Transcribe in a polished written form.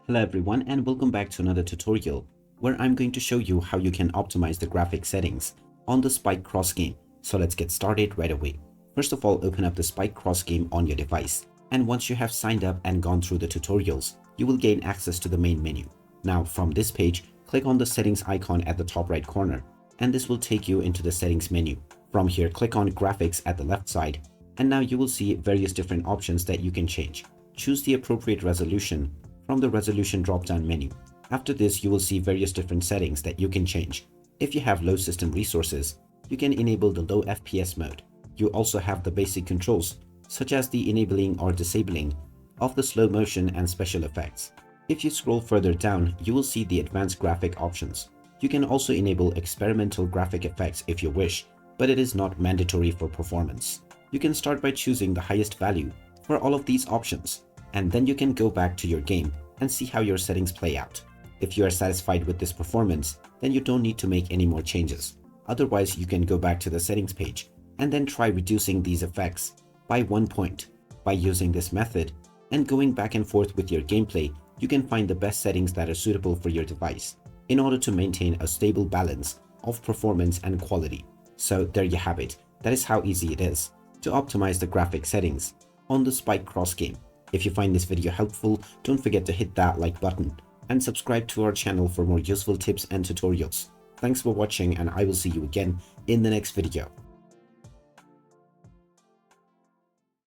Hello everyone and welcome back to another tutorial where I'm going to show you how you can optimize the graphic settings on the Spike Cross game. So let's get started right away. First of all, open up the Spike Cross game on your device, and once you have signed up and gone through the tutorials, you will gain access to the main menu. Now from this page, click on the settings icon at the top right corner and this will take you into the settings menu. From here, click on graphics at the left side and now you will see various different options that you can change. Choose the appropriate resolution from the resolution drop-down menu. After this, you will see various different settings that you can change. If you have low system resources, you can enable the low FPS mode. You also have the basic controls, such as the enabling or disabling of the slow motion and special effects. If you scroll further down, you will see the advanced graphic options. You can also enable experimental graphic effects if you wish, but it is not mandatory for performance. You can start by choosing the highest value for all of these options, and then you can go back to your game and see how your settings play out. If you are satisfied with this performance, then you don't need to make any more changes. Otherwise, you can go back to the settings page and then try reducing these effects by 1 point. By using this method and going back and forth with your gameplay, you can find the best settings that are suitable for your device in order to maintain a stable balance of performance and quality. So there you have it. That is how easy it is to optimize the graphic settings on the Spike Cross game. If you find this video helpful, don't forget to hit that like button and subscribe to our channel for more useful tips and tutorials. Thanks for watching and I will see you again in the next video.